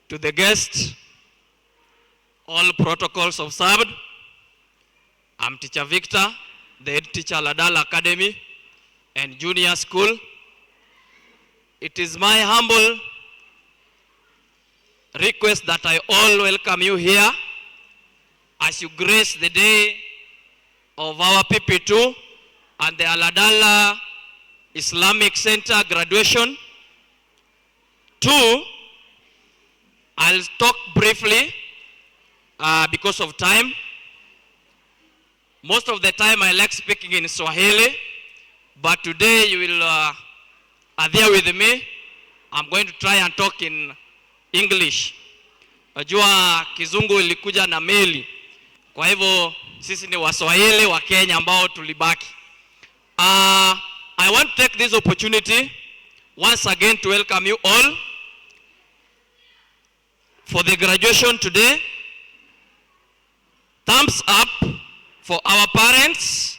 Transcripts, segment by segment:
to the guests, all protocols observed. I'm Teacher Victor, the head teacher Al-Adala Academy and Junior School. It is my humble request that I all welcome you here as you grace the day of our PP2 and the Al-Adala Islamic Center graduation. 2, I'll talk briefly because of time. Most of the time I like speaking in Swahili, but today you will are there with me. I'm going to try and talk in English. Najua kizungu ilikuja na meli. Kwa hivyo sisi ni Waswahili wa Kenya ambao tulibaki. I want to take this opportunity once again to welcome you all for the graduation today. Thumbs up for our parents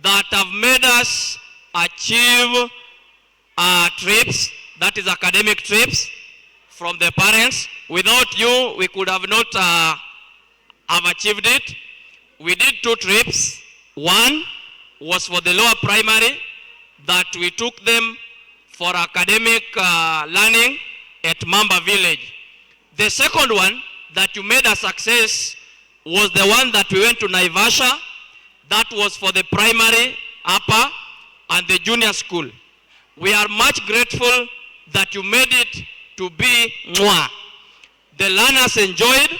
that have made us achieve trips, that is academic trips from the parents. Without you, we could have not have achieved it. We did 2 trips. One was for the lower primary, that we took them for academic learning at Mamba Village. The second one that you made a success was the one that we went to Naivasha. That was for the primary, upper, and the junior school. We are much grateful that you made it to be mwah. The learners enjoyed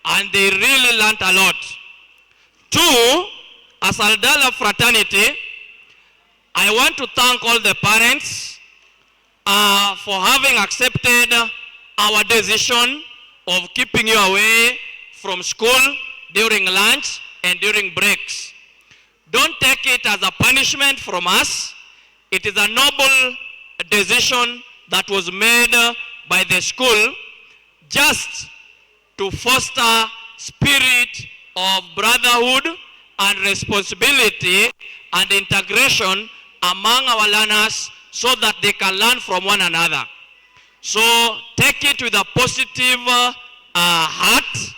and they really learned a lot. 2, as Al-Adala fraternity, I want to thank all the parents for having accepted our decision of keeping you away from school during lunch and during breaks. Don't take it as a punishment from us. It is a noble decision that was made by the school just to foster spirit of brotherhood and responsibility and integration among our learners so that they can learn from one another. So take it with a positive heart,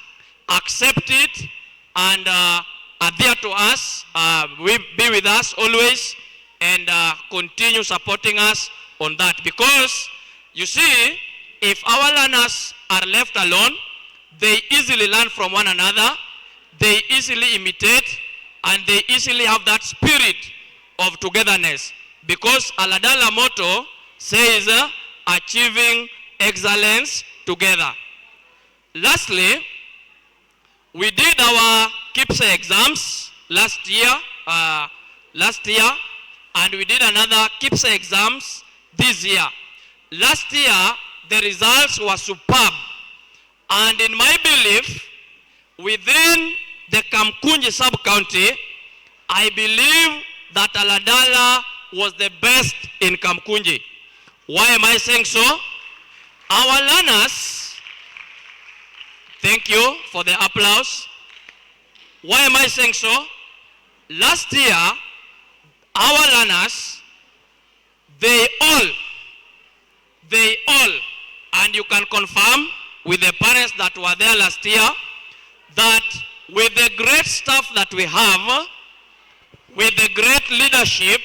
accept it, and adhere to us, be with us always, and continue supporting us on that. Because, you see, if our learners are left alone, they easily learn from one another, they easily imitate, and they easily have that spirit of togetherness. Because Al-Adala motto says, achieving excellence together. Lastly, we did our KIPSA exams last year, and we did another KIPSA exams this year. Last year, the results were superb. And in my belief, within the Kamkunji sub-county, I believe that Al-Adala was the best in Kamkunji. Why am I saying so? Our learners, thank you for the applause. Why am I saying so? Last year, our learners, they all, and you can confirm with the parents that were there last year, that with the great staff that we have, with the great leadership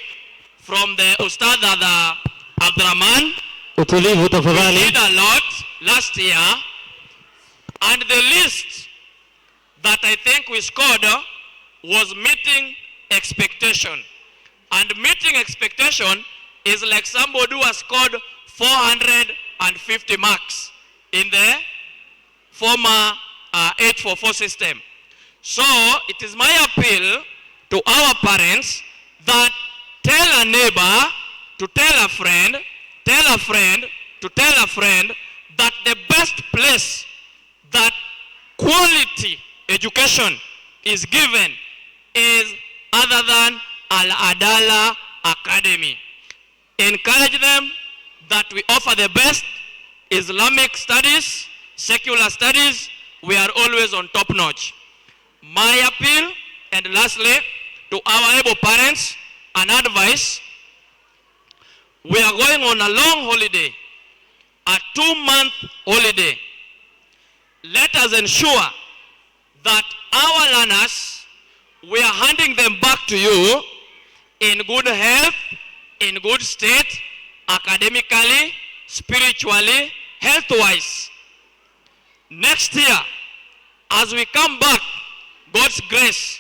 from the Ustad Abdurrahman, we did a lot last year, and the list that I think we scored was meeting expectation. And meeting expectation is like somebody who has scored 450 marks in the former 844 system. So it is my appeal to our parents that tell a neighbor to tell a friend, tell a friend to tell a friend that the best place that quality education is given is other than Al-Adala Academy. Encourage them that we offer the best Islamic studies, secular studies. We are always on top notch. My appeal, and lastly, to our able parents, an advice: we are going on a long holiday, a 2-month holiday. let us ensure that our learners, we are handing them back to you in good health, in good state, academically, spiritually, health-wise. Next year, as we come back, God's grace,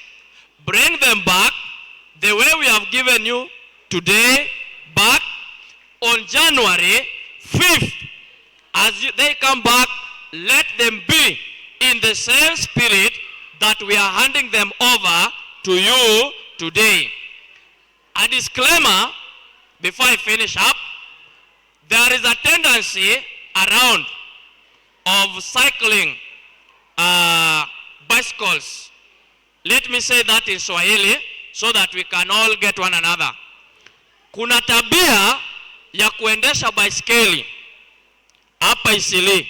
bring them back the way we have given you today, back on January 5th. As they come back, let them be in the same spirit that we are handing them over to you today. A disclaimer before I finish up. There is a tendency around of cycling bicycles. Let me say that in Swahili so that we can all get one another. Kuna tabia ya kuendesha baiskeli hapa Isili.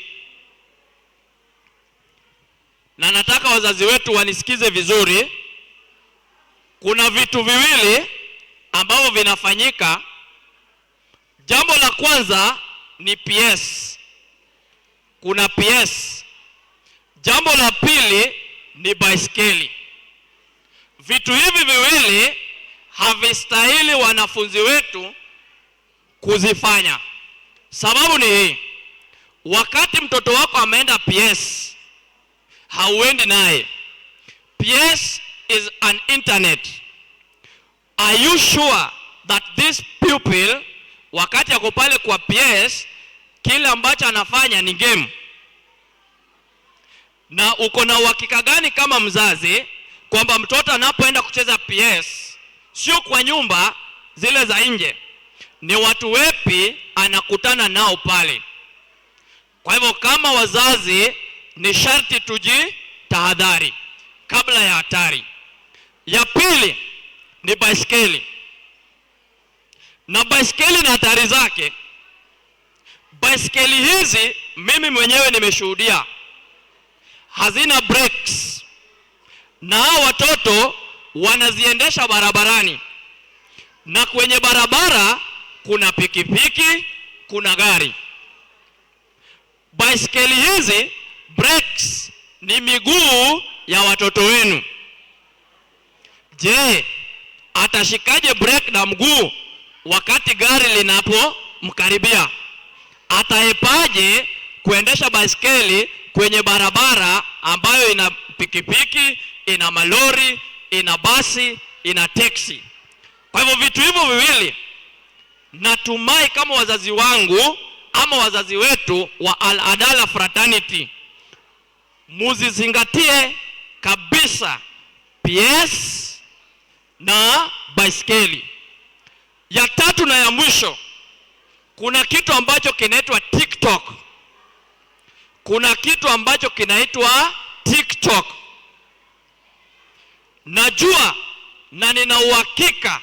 Na nataka wazazi wetu wanisikize vizuri. Kuna vitu viwili ambavyo vinafanyika. Jambo la kwanza ni PS. Kuna PS. Jambo la pili ni baiskeli. Vitu hivi viwili havistahili wanafunzi wetu kuzifanya. Sababu ni hii. Wakati mtoto wako ameenda PS, hauendi naye. PS is an internet. Are you sure that this pupil, wakati yako pale kwa PS, kile ambacho anafanya ni game? Na uko na uhakika gani kama mzazi kwamba mtoto anapoenda kucheza PS, sio kwa nyumba zile za nje, ni watu wepi anakutana nao pale? Kwa hivyo kama wazazi ni sharti tujitahadhari kabla ya hatari. Ya pili ni baiskeli. Na baiskeli na hatari zake. Baiskeli hizi mimi mwenyewe nimeshuhudia. Hazina brakes. Na hao watoto wanaziendesha barabarani. Na kwenye barabara kuna pikipiki, kuna gari. Baiskeli hizi, brakes ni miguu ya watoto wenu. Je, atashikaje brake na mguu wakati gari linapomkaribia? Ataepaje kuendesha baiskeli kwenye barabara ambayo ina pikipiki, ina malori, ina basi, ina taxi? Kwa hivyo vitu hivyo viwili, natumai kama wazazi wangu ama wazazi wetu wa Al-Adala fraternity, muzizingatie kabisa PS na baiskeli. Ya tatu na ya mwisho, kuna kitu ambacho kinaitwa TikTok. Kuna kitu ambacho kinaitwa TikTok. Najua na nina uhakika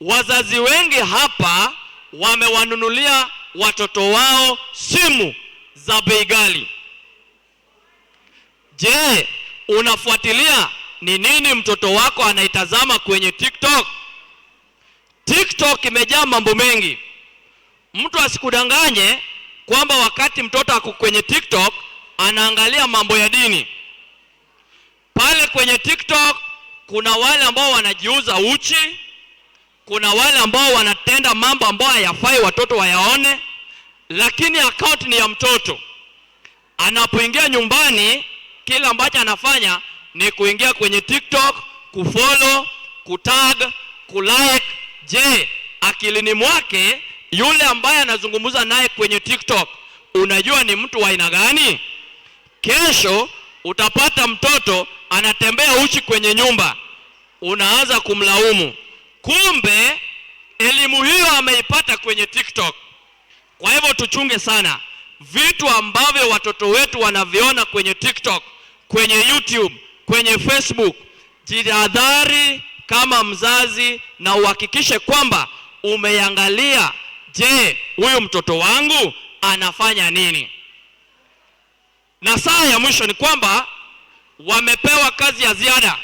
wazazi wengi hapa wamewanunulia watoto wao simu za bei ghali. Je, unafuatilia ni nini mtoto wako anaitazama kwenye TikTok? TikTok imejaa mambo mengi. Mtu asikudanganye kwamba wakati mtoto ako kwenye TikTok anaangalia mambo ya dini. Pale kwenye TikTok kuna wale ambao wanajiuza uchi, kuna wale ambao wanatenda mambo ambayo hayafai watoto wayaone, lakini account ni ya mtoto. Anapoingia nyumbani, kila ambacho anafanya ni kuingia kwenye TikTok, kufollow, kutag, kulike. Je, akilini mwake yule ambaye anazungumza naye kwenye TikTok, unajua ni mtu wa aina gani? Kesho utapata mtoto anatembea uchi kwenye nyumba, unaanza kumlaumu. Kumbe elimu hiyo ameipata kwenye TikTok. Kwa hivyo tuchunge sana vitu ambavyo watoto wetu wanaviona kwenye TikTok, kwenye YouTube, kwenye Facebook. Jihadhari kama mzazi na uhakikishe kwamba umeangalia, je, huyu mtoto wangu anafanya nini? Na saa ya mwisho ni kwamba wamepewa kazi ya ziada.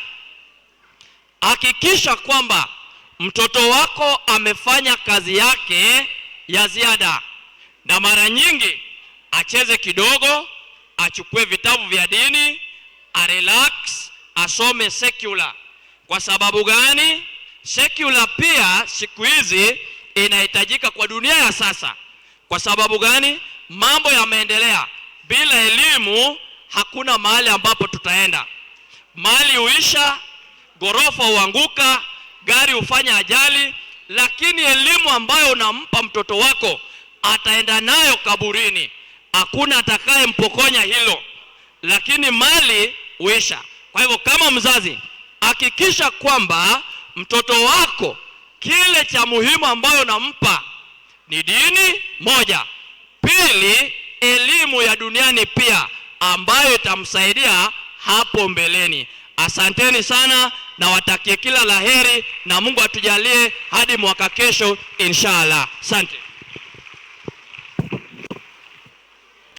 Hakikisha kwamba mtoto wako amefanya kazi yake ya ziada. Na mara nyingi acheze kidogo, achukue vitabu vya dini, relax, asome secular. Kwa sababu gani? Secular pia siku hizi inahitajika kwa dunia ya sasa. Kwa sababu gani? Mambo yameendelea. Bila elimu hakuna mahali ambapo tutaenda. Mali huisha, gorofa huanguka, gari hufanya ajali, lakini elimu ambayo unampa mtoto wako ataenda nayo kaburini. Hakuna atakaye mpokonya hilo. Lakini mali huisha. Kwa hivyo kama mzazi, hakikisha kwamba mtoto wako kile cha muhimu ambayo unampa ni dini moja. Pili, elimu ya duniani pia ambayo itamsaidia hapo mbeleni. Asanteni sana na watakie kila laheri na Mungu atujalie hadi mwaka kesho inshallah. Asante.